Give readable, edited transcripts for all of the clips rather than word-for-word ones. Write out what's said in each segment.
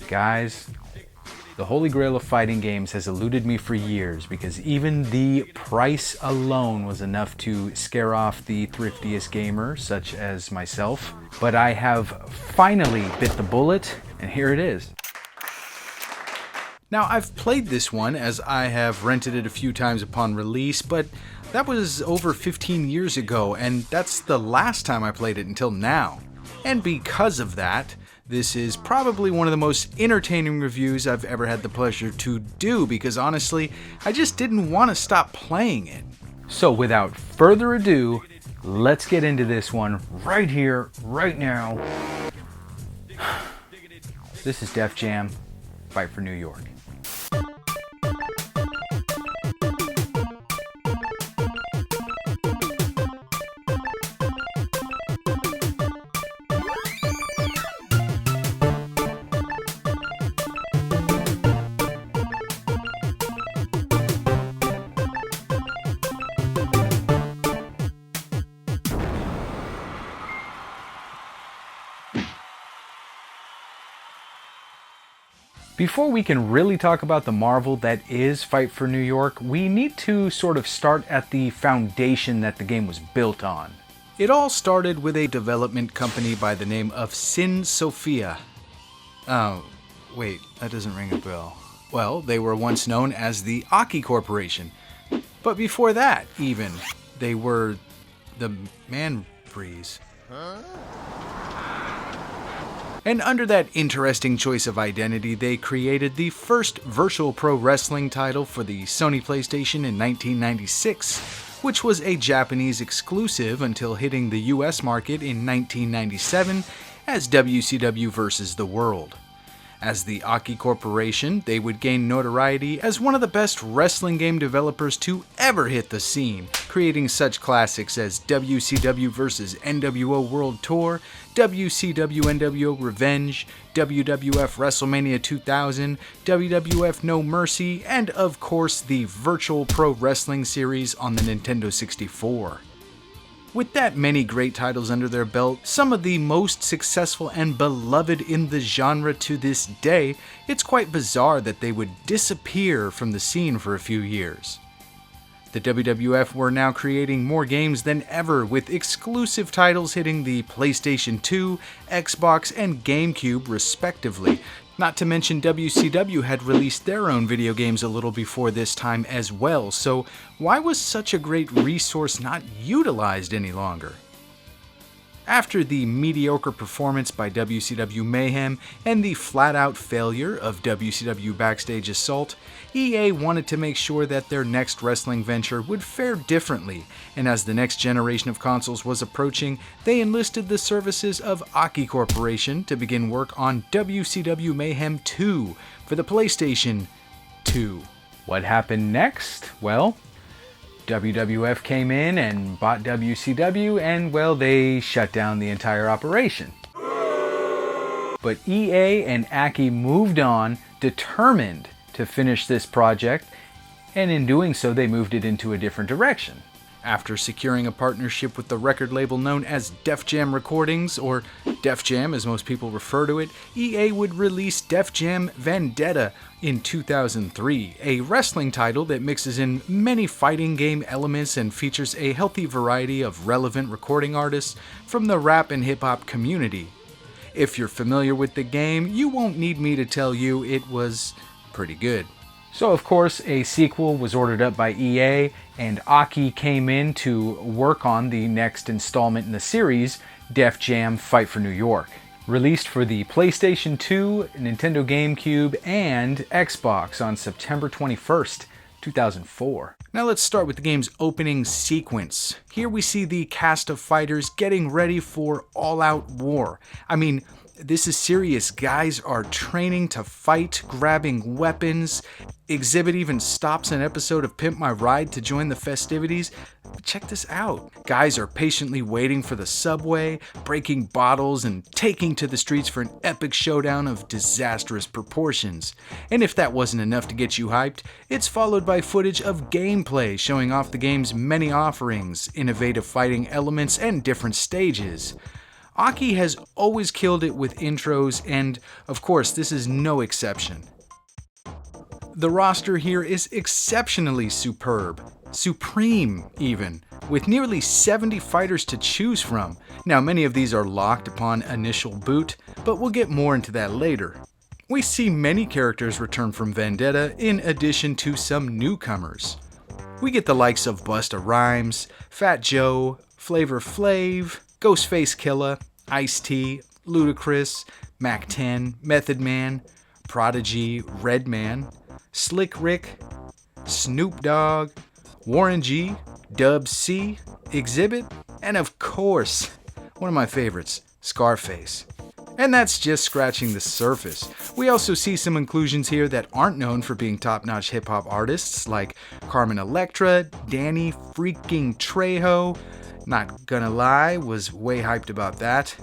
Guys, the holy grail of fighting games has eluded me for years because even the price alone was enough to scare off the thriftiest gamer, such as myself. But I have finally bit the bullet, and here it is. Now, I've played this one as I have rented it a few times upon release, but that was over 15 years ago, and that's the last time I played it until now. And because of that, this is probably one of the most entertaining reviews I've ever had the pleasure to do, because honestly, I just didn't want to stop playing it. So without further ado, let's get into this one right here, right now. This is Def Jam, Fight for New York. Before we can really talk about the marvel that is Fight for New York, we need to sort of start at the foundation that the game was built on. It all started with a development company by the name of Sin Sofia. Oh, wait, that doesn't ring a bell. Well, they were once known as the Aki Corporation. But before that, even, they were the Manfrees. And under that interesting choice of identity, they created the first virtual pro wrestling title for the Sony PlayStation in 1996, which was a Japanese exclusive until hitting the US market in 1997 as WCW vs. The World. As the Aki Corporation, they would gain notoriety as one of the best wrestling game developers to ever hit the scene, creating such classics as WCW vs. NWO World Tour, WCW NWO Revenge, WWF WrestleMania 2000, WWF No Mercy, and of course the Virtual Pro Wrestling series on the Nintendo 64. With that many great titles under their belt, some of the most successful and beloved in the genre to this day, it's quite bizarre that they would disappear from the scene for a few years. The WWF were now creating more games than ever, with exclusive titles hitting the PlayStation 2, Xbox, and GameCube respectively. Not to mention WCW had released their own video games a little before this time as well, so why was such a great resource not utilized any longer? After the mediocre performance by WCW Mayhem and the flat-out failure of WCW Backstage Assault, EA wanted to make sure that their next wrestling venture would fare differently, and as the next generation of consoles was approaching, they enlisted the services of Aki Corporation to begin work on WCW Mayhem 2 for the PlayStation 2. What happened next? Well, WWF came in and bought WCW, and well, they shut down the entire operation. But EA and Aki moved on, determined to finish this project, and in doing so they moved it into a different direction. After securing a partnership with the record label known as Def Jam Recordings, or Def Jam as most people refer to it, EA would release Def Jam Vendetta in 2003, a wrestling title that mixes in many fighting game elements and features a healthy variety of relevant recording artists from the rap and hip-hop community. If you're familiar with the game, you won't need me to tell you it was pretty good. So of course a sequel was ordered up by EA, and Aki came in to work on the next installment in the series, Def Jam Fight for New York. Released for the PlayStation 2, Nintendo GameCube, and Xbox on September 21st, 2004. Now let's start with the game's opening sequence. Here we see the cast of fighters getting ready for all-out war. I mean, this is serious. Guys are training to fight, grabbing weapons. Exhibit even stops an episode of Pimp My Ride to join the festivities. Check this out. Guys are patiently waiting for the subway, breaking bottles, and taking to the streets for an epic showdown of disastrous proportions. And if that wasn't enough to get you hyped, it's followed by footage of gameplay showing off the game's many offerings, innovative fighting elements, and different stages. Aki has always killed it with intros, and of course this is no exception. The roster here is exceptionally superb, supreme even, with nearly 70 fighters to choose from. Now many of these are locked upon initial boot, but we'll get more into that later. We see many characters return from Vendetta in addition to some newcomers. We get the likes of Busta Rhymes, Fat Joe, Flavor Flav, Ghostface Killah, Ice-T, Ludacris, Mac 10, Method Man, Prodigy, Redman, Slick Rick, Snoop Dogg, Warren G, Dub C, Exhibit, and of course, one of my favorites, Scarface. And that's just scratching the surface. We also see some inclusions here that aren't known for being top-notch hip-hop artists, like Carmen Electra, Danny freaking Trejo, not gonna lie, was way hyped about that,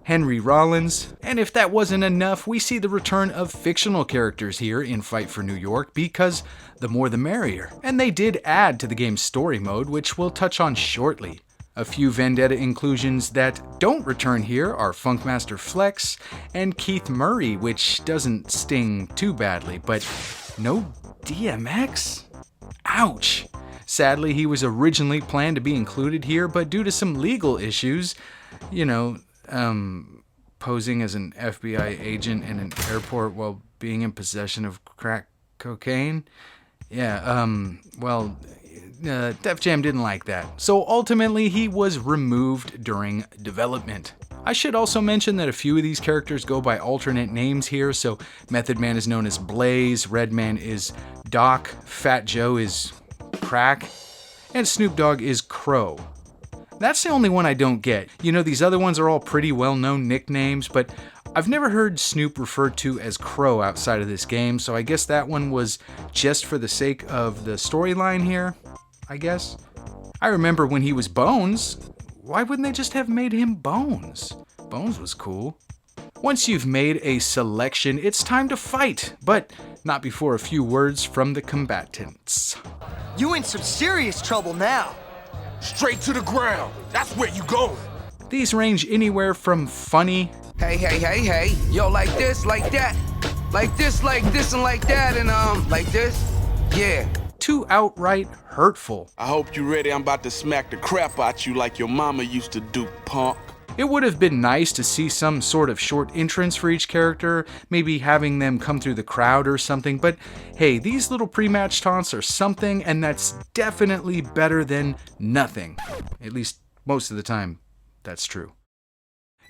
Henry Rollins, and if that wasn't enough, we see the return of fictional characters here in Fight for New York, because the more the merrier, and they did add to the game's story mode, which we'll touch on shortly. A few Vendetta inclusions that don't return here are Funkmaster Flex and Keith Murray, which doesn't sting too badly, but no DMX? Ouch! Sadly, he was originally planned to be included here, but due to some legal issues, posing as an FBI agent in an airport while being in possession of crack cocaine. Def Jam didn't like that. So ultimately, he was removed during development. I should also mention that a few of these characters go by alternate names here, so Method Man is known as Blaze, Redman is Doc, Fat Joe is Crack, and Snoop Dogg is Crow. That's the only one I don't get. These other ones are all pretty well-known nicknames, but I've never heard Snoop referred to as Crow outside of this game, so I guess that one was just for the sake of the storyline here, I guess. I remember when he was Bones. Why wouldn't they just have made him Bones? Bones was cool. Once you've made a selection, it's time to fight, but not before a few words from the combatants. You in some serious trouble now. Straight to the ground. That's where you going. These range anywhere from funny, Hey, yo, like this, like that, like this, and like that, and like this, yeah. to outright hurtful. I hope you ready. I'm about to smack the crap out you like your mama used to do, punk. It would have been nice to see some sort of short entrance for each character, maybe having them come through the crowd or something, but hey, these little pre-match taunts are something, and that's definitely better than nothing. At least most of the time, that's true.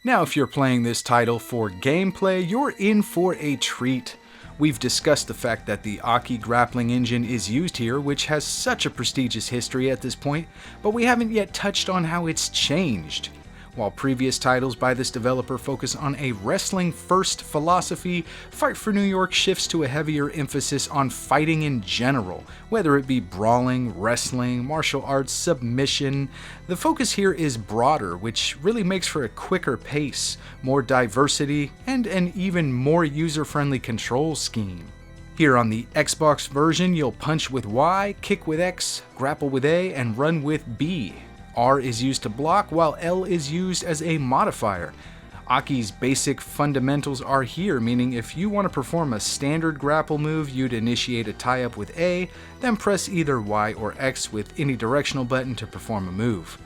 Now, if you're playing this title for gameplay, you're in for a treat. We've discussed the fact that the Aki grappling engine is used here, which has such a prestigious history at this point, but we haven't yet touched on how it's changed. While previous titles by this developer focus on a wrestling-first philosophy, Fight for New York shifts to a heavier emphasis on fighting in general, whether it be brawling, wrestling, martial arts, submission. The focus here is broader, which really makes for a quicker pace, more diversity, and an even more user-friendly control scheme. Here on the Xbox version, you'll punch with Y, kick with X, grapple with A, and run with B. R is used to block, while L is used as a modifier. Aki's basic fundamentals are here, meaning if you want to perform a standard grapple move, you'd initiate a tie-up with A, then press either Y or X with any directional button to perform a move.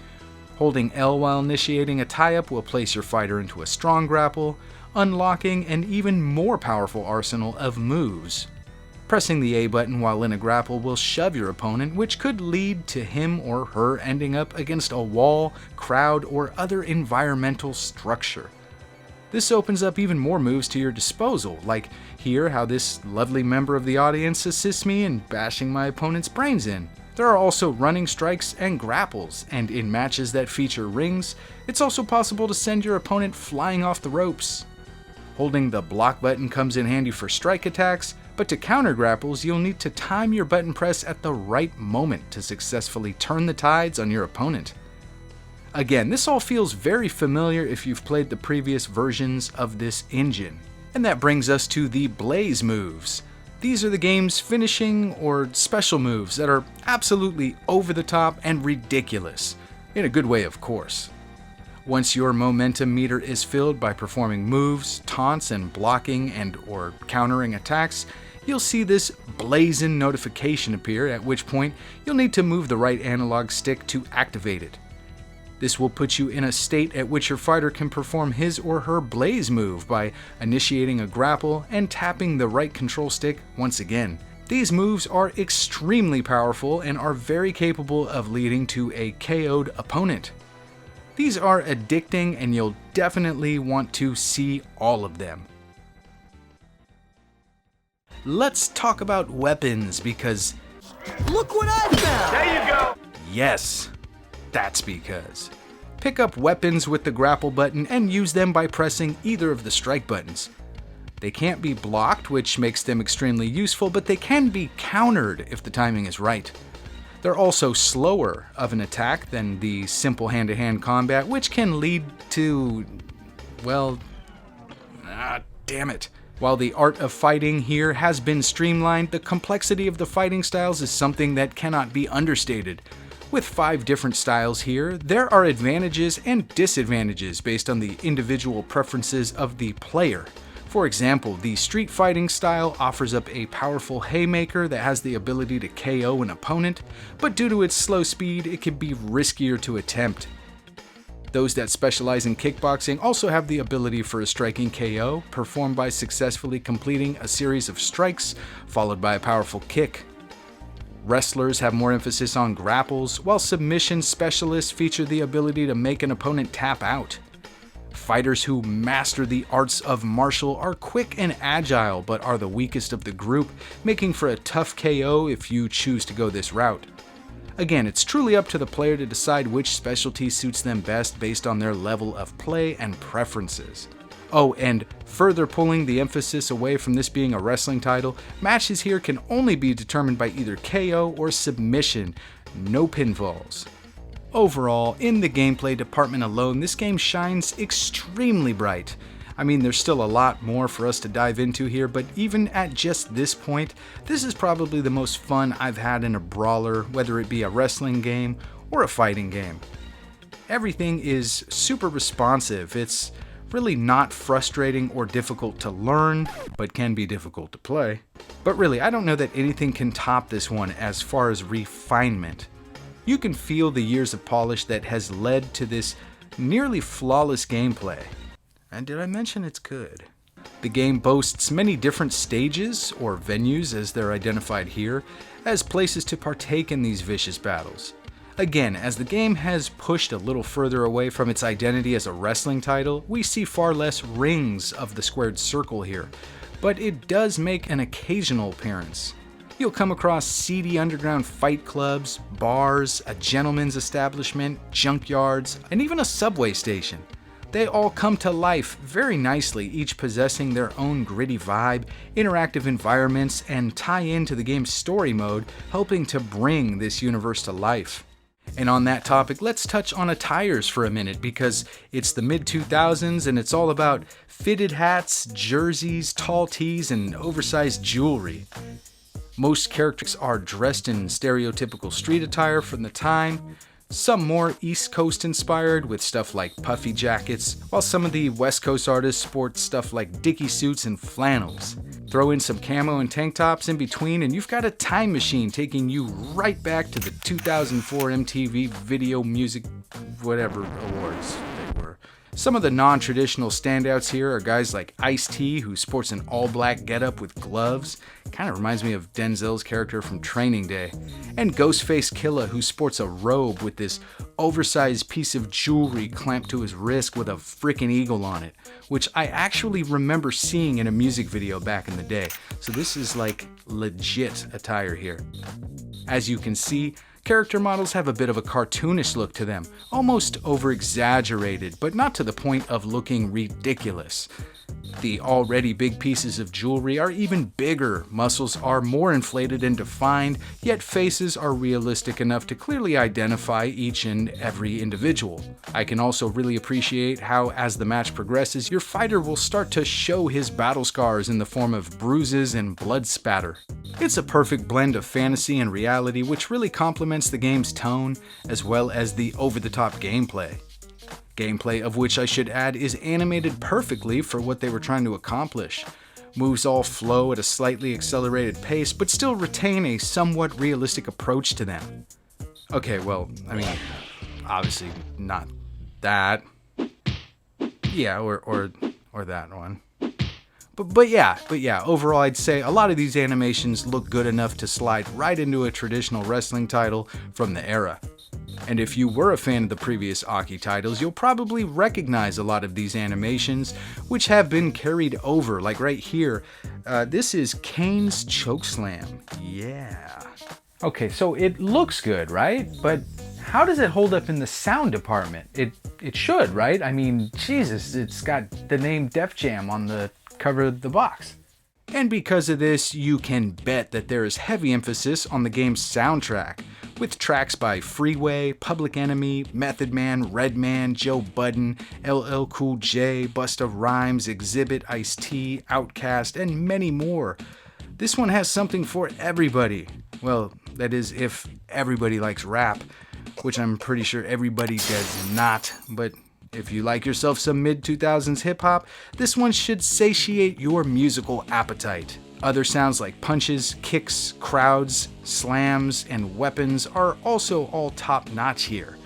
Holding L while initiating a tie-up will place your fighter into a strong grapple, unlocking an even more powerful arsenal of moves. Pressing the A button while in a grapple will shove your opponent, which could lead to him or her ending up against a wall, crowd, or other environmental structure. This opens up even more moves to your disposal, like here how this lovely member of the audience assists me in bashing my opponent's brains in. There are also running strikes and grapples, and in matches that feature rings, it's also possible to send your opponent flying off the ropes. Holding the block button comes in handy for strike attacks, but to counter grapples, you'll need to time your button press at the right moment to successfully turn the tides on your opponent. Again, this all feels very familiar if you've played the previous versions of this engine. And that brings us to the Blaze moves. These are the game's finishing or special moves that are absolutely over the top and ridiculous. In a good way, of course. Once your momentum meter is filled by performing moves, taunts, and blocking and/or countering attacks, you'll see this blazing notification appear, at which point you'll need to move the right analog stick to activate it. This will put you in a state at which your fighter can perform his or her blaze move by initiating a grapple and tapping the right control stick once again. These moves are extremely powerful and are very capable of leading to a KO'd opponent. These are addicting and you'll definitely want to see all of them. Let's talk about weapons because Look what I found! There you go! yes, that's because. Pick up weapons with the grapple button and use them by pressing either of the strike buttons. They can't be blocked, which makes them extremely useful, but they can be countered if the timing is right. They're also slower of an attack than the simple hand-to-hand combat, which can lead to, well, damn it. While the art of fighting here has been streamlined, the complexity of the fighting styles is something that cannot be understated. With 5 different styles here, there are advantages and disadvantages based on the individual preferences of the player. For example, the street fighting style offers up a powerful haymaker that has the ability to KO an opponent, but due to its slow speed, it can be riskier to attempt. Those that specialize in kickboxing also have the ability for a striking KO, performed by successfully completing a series of strikes, followed by a powerful kick. Wrestlers have more emphasis on grapples, while submission specialists feature the ability to make an opponent tap out. Fighters who master the arts of martial are quick and agile, but are the weakest of the group, making for a tough KO if you choose to go this route. Again, it's truly up to the player to decide which specialty suits them best based on their level of play and preferences. Oh, and further pulling the emphasis away from this being a wrestling title, matches here can only be determined by either KO or submission, no pinfalls. Overall, in the gameplay department alone, this game shines extremely bright. I mean, there's still a lot more for us to dive into here, but even at just this point, this is probably the most fun I've had in a brawler, whether it be a wrestling game or a fighting game. Everything is super responsive. It's really not frustrating or difficult to learn, but can be difficult to play. But really, I don't know that anything can top this one as far as refinement. You can feel the years of polish that has led to this nearly flawless gameplay. And did I mention it's good? The game boasts many different stages, or venues as they're identified here, as places to partake in these vicious battles. Again, as the game has pushed a little further away from its identity as a wrestling title, we see far less rings of the squared circle here, but it does make an occasional appearance. You'll come across seedy underground fight clubs, bars, a gentleman's establishment, junkyards, and even a subway station. They all come to life very nicely, each possessing their own gritty vibe, interactive environments, and tie into the game's story mode, helping to bring this universe to life. And on that topic, let's touch on attires for a minute, because it's the mid-2000s and it's all about fitted hats, jerseys, tall tees, and oversized jewelry. Most characters are dressed in stereotypical street attire from the time, some more East Coast inspired with stuff like puffy jackets, while some of the West Coast artists sport stuff like dicky suits and flannels. Throw in some camo and tank tops in between and you've got a time machine taking you right back to the 2004 MTV Video Music whatever awards they were. Some of the non-traditional standouts here are guys like Ice-T, who sports an all-black getup with gloves. Kind of reminds me of Denzel's character from Training Day. And Ghostface Killah, who sports a robe with this oversized piece of jewelry clamped to his wrist with a frickin' eagle on it, which I actually remember seeing in a music video back in the day. So this is like legit attire here. As you can see, character models have a bit of a cartoonish look to them, almost over-exaggerated, but not to the point of looking ridiculous. The already big pieces of jewelry are even bigger, muscles are more inflated and defined, yet faces are realistic enough to clearly identify each and every individual. I can also really appreciate how, as the match progresses, your fighter will start to show his battle scars in the form of bruises and blood spatter. It's a perfect blend of fantasy and reality, which really complements the game's tone, as well as the over-the-top gameplay. Gameplay of which I should add is animated perfectly for what they were trying to accomplish. Moves all flow at a slightly accelerated pace, but still retain a somewhat realistic approach to them. Okay, well, I mean, obviously not that. Yeah, or that one. But yeah, overall I'd say a lot of these animations look good enough to slide right into a traditional wrestling title from the era. And if you were a fan of the previous Aki titles, you'll probably recognize a lot of these animations, which have been carried over, like right here. This is Kane's Chokeslam. Yeah. Okay, so it looks good, right? But how does it hold up in the sound department? It should, right? I mean, Jesus, it's got the name Def Jam on the cover of the box. And because of this, you can bet that there is heavy emphasis on the game's soundtrack, with tracks by Freeway, Public Enemy, Method Man, Redman, Joe Budden, LL Cool J, Busta Rhymes, Exhibit, Ice-T, Outkast, and many more. This one has something for everybody. Well, that is if everybody likes rap, which I'm pretty sure everybody does not, but if you like yourself some mid-2000s hip-hop, this one should satiate your musical appetite. Other sounds like punches, kicks, crowds, slams, and weapons are also all top-notch here.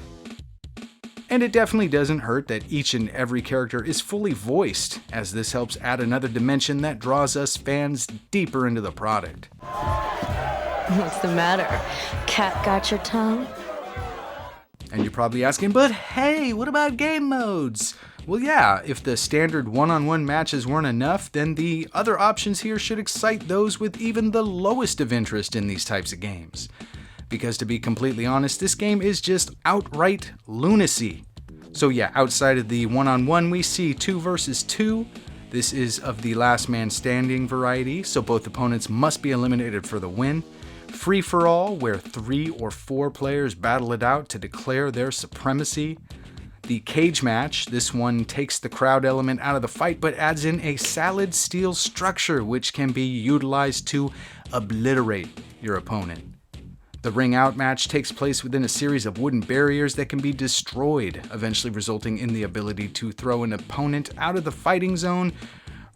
And it definitely doesn't hurt that each and every character is fully voiced, as this helps add another dimension that draws us fans deeper into the product. What's the matter? Cat got your tongue? And you're probably asking, but hey, what about game modes? Well, yeah, if the standard one-on-one matches weren't enough, then the other options here should excite those with even the lowest of interest in these types of games. Because to be completely honest, this game is just outright lunacy. So yeah, outside of the one-on-one, we see 2 versus 2. This is of the last man standing variety, so both opponents must be eliminated for the win. Free-for-all, where 3 or 4 players battle it out to declare their supremacy. The cage match, this one takes the crowd element out of the fight but adds in a solid steel structure which can be utilized to obliterate your opponent. The ring out match takes place within a series of wooden barriers that can be destroyed, eventually resulting in the ability to throw an opponent out of the fighting zone,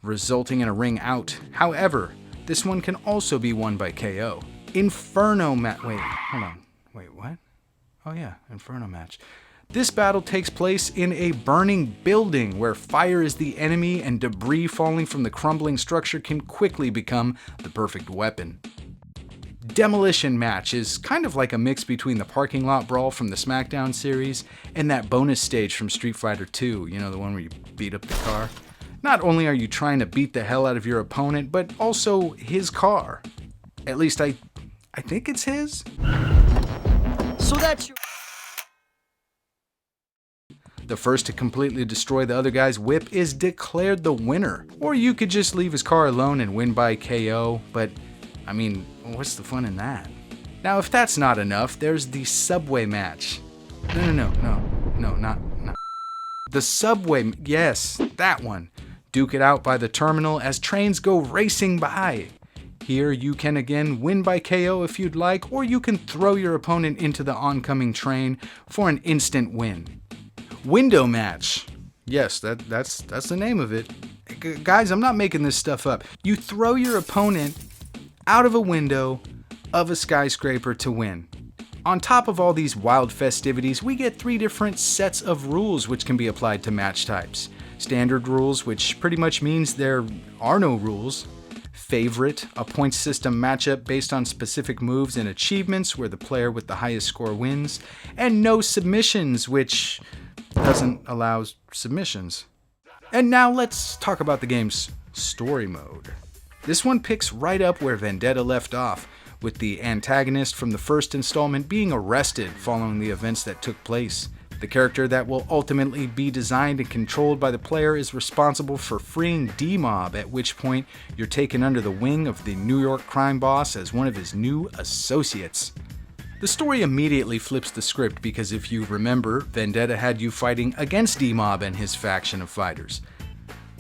resulting in a ring out. However, this one can also be won by KO. Inferno match. Wait, hold on. Wait, what? Oh yeah, Inferno match. This battle takes place in a burning building where fire is the enemy and debris falling from the crumbling structure can quickly become the perfect weapon. Demolition match is kind of like a mix between the parking lot brawl from the SmackDown series and that bonus stage from Street Fighter 2, you know, the one where you beat up the car. Not only are you trying to beat the hell out of your opponent, but also his car. At least I think it's his. So that's your... The first to completely destroy the other guy's whip is declared the winner. Or you could just leave his car alone and win by KO, but I mean, what's the fun in that? Now, if that's not enough, there's the subway match. No. The subway, yes, that one. Duke it out by the terminal as trains go racing by. Here you can again win by KO if you'd like, or you can throw your opponent into the oncoming train for an instant win. Window match. Yes, that's the name of it. Guys, I'm not making this stuff up. You throw your opponent out of a window of a skyscraper to win. On top of all these wild festivities, we get 3 different sets of rules which can be applied to match types. Standard rules, which pretty much means there are no rules. Favorite, a point system matchup based on specific moves and achievements where the player with the highest score wins. And no submissions, which doesn't allow submissions. And now let's talk about the game's story mode. This one picks right up where Vendetta left off, with the antagonist from the first installment being arrested following the events that took place. The character that will ultimately be designed and controlled by the player is responsible for freeing D-Mob, at which point you're taken under the wing of the New York crime boss as one of his new associates. The story immediately flips the script because if you remember, Vendetta had you fighting against D-Mob and his faction of fighters.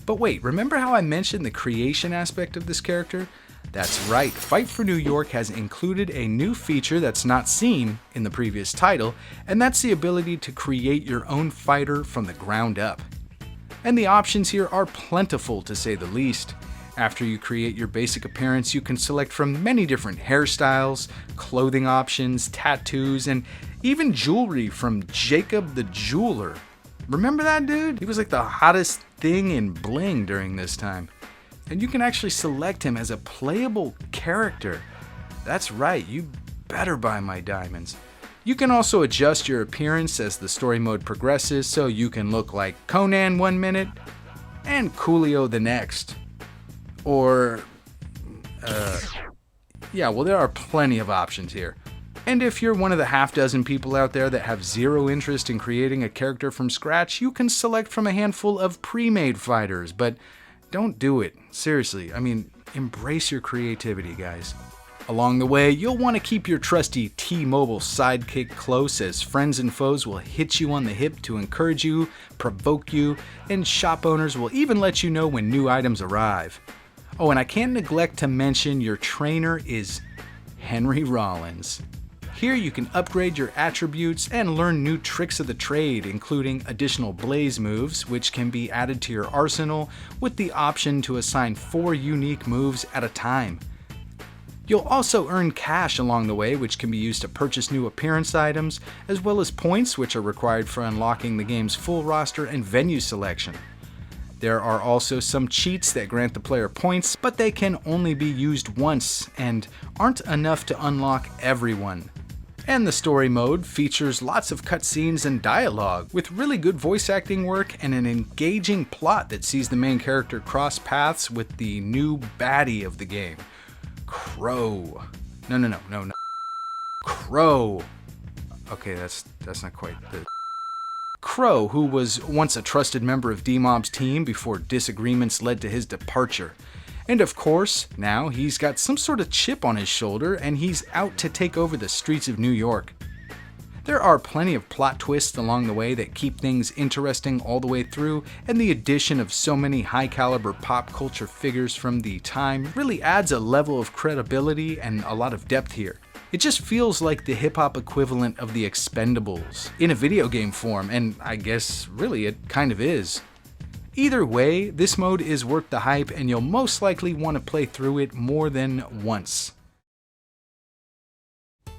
But wait, remember how I mentioned the creation aspect of this character? That's right, Fight for New York has included a new feature that's not seen in the previous title, and that's the ability to create your own fighter from the ground up. And the options here are plentiful to say the least. After you create your basic appearance, you can select from many different hairstyles, clothing options, tattoos, and even jewelry from Jacob the Jeweler. Remember that dude? He was like the hottest thing in bling during this time. And you can actually select him as a playable character. That's right, you better buy my diamonds. You can also adjust your appearance as the story mode progresses, so you can look like Conan 1 minute and Coolio the next. Or, yeah, well, there are plenty of options here. And if you're one of the half dozen people out there that have zero interest in creating a character from scratch, you can select from a handful of pre-made fighters, but don't do it. Seriously, I mean, embrace your creativity, guys. Along the way, you'll want to keep your trusty T-Mobile sidekick close, as friends and foes will hit you on the hip to encourage you, provoke you, and shop owners will even let you know when new items arrive. Oh, and I can't neglect to mention your trainer is Henry Rollins. Here you can upgrade your attributes and learn new tricks of the trade, including additional blaze moves, which can be added to your arsenal with the option to assign 4 unique moves at a time. You'll also earn cash along the way, which can be used to purchase new appearance items, as well as points, which are required for unlocking the game's full roster and venue selection. There are also some cheats that grant the player points, but they can only be used once and aren't enough to unlock everyone. And the story mode features lots of cutscenes and dialogue, with really good voice acting work and an engaging plot that sees the main character cross paths with the new baddie of the game, Crow. No. Crow. Okay, that's not quite the... Crow, who was once a trusted member of D-Mob's team before disagreements led to his departure. And of course, now he's got some sort of chip on his shoulder and he's out to take over the streets of New York. There are plenty of plot twists along the way that keep things interesting all the way through, and the addition of so many high-caliber pop culture figures from the time really adds a level of credibility and a lot of depth here. It just feels like the hip-hop equivalent of the Expendables in a video game form, and I guess really it kind of is. Either way, this mode is worth the hype, and you'll most likely want to play through it more than once.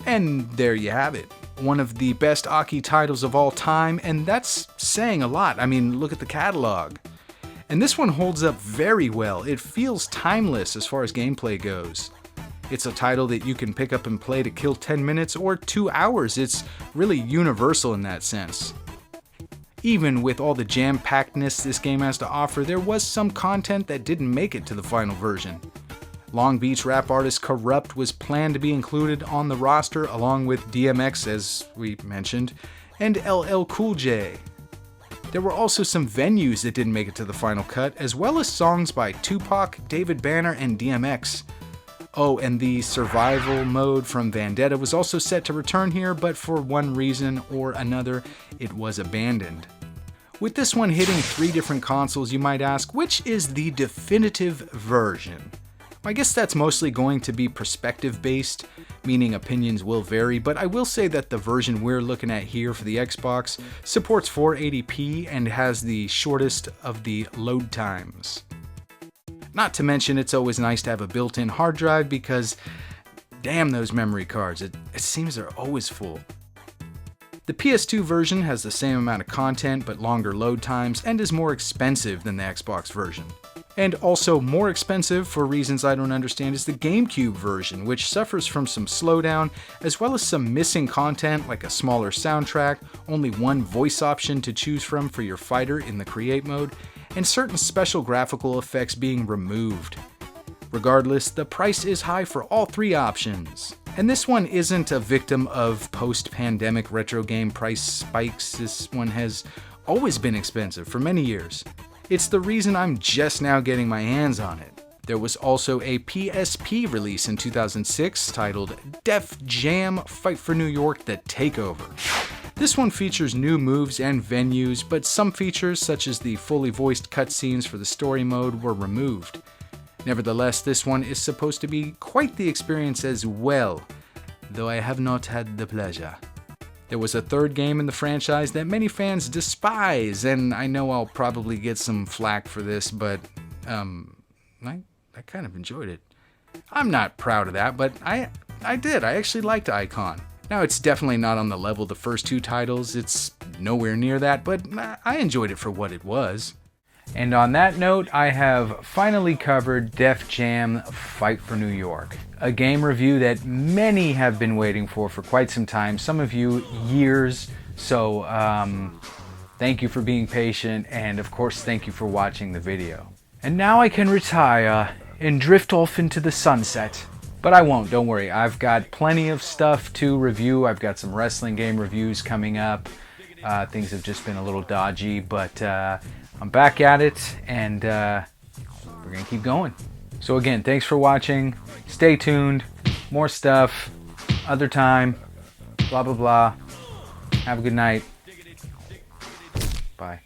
And there you have it. One of the best Aki titles of all time, and that's saying a lot. I mean, look at the catalog. And this one holds up very well. It feels timeless as far as gameplay goes. It's a title that you can pick up and play to kill 10 minutes or 2 hours. It's really universal in that sense. Even with all the jam-packedness this game has to offer, there was some content that didn't make it to the final version. Long Beach rap artist Corrupt was planned to be included on the roster along with DMX, as we mentioned, and LL Cool J. There were also some venues that didn't make it to the final cut, as well as songs by Tupac, David Banner, and DMX. Oh, and the survival mode from Vendetta was also set to return here, but for one reason or another, it was abandoned. With this one hitting 3 different consoles, you might ask, which is the definitive version? I guess that's mostly going to be perspective-based, meaning opinions will vary, but I will say that the version we're looking at here for the Xbox supports 480p and has the shortest of the load times. Not to mention, it's always nice to have a built-in hard drive because, damn those memory cards, it seems they're always full. The PS2 version has the same amount of content but longer load times and is more expensive than the Xbox version. And also more expensive, for reasons I don't understand, is the GameCube version, which suffers from some slowdown, as well as some missing content like a smaller soundtrack, only one voice option to choose from for your fighter in the Create mode, and certain special graphical effects being removed. Regardless, the price is high for all 3 options. And this one isn't a victim of post-pandemic retro game price spikes. This one has always been expensive for many years. It's the reason I'm just now getting my hands on it. There was also a PSP release in 2006 titled Def Jam Fight for New York: The Takeover. This one features new moves and venues, but some features, such as the fully voiced cutscenes for the story mode, were removed. Nevertheless, this one is supposed to be quite the experience as well, though I have not had the pleasure. There was a third game in the franchise that many fans despise, and I know I'll probably get some flack for this, but I kind of enjoyed it. I'm not proud of that, but I did. I actually liked Icon. Now, it's definitely not on the level of the first two titles. It's nowhere near that, but I enjoyed it for what it was. And on that note, I have finally covered Def Jam Fight for New York, a game review that many have been waiting for quite some time, some of you years. So thank you for being patient, and of course thank you for watching the video. And now I can retire and drift off into the sunset. But I won't, don't worry. I've got plenty of stuff to review. I've got some wrestling game reviews coming up. Things have just been a little dodgy, but I'm back at it, and we're going to keep going. So again, thanks for watching. Stay tuned. More stuff. Other time. Blah, blah, blah. Have a good night. Bye.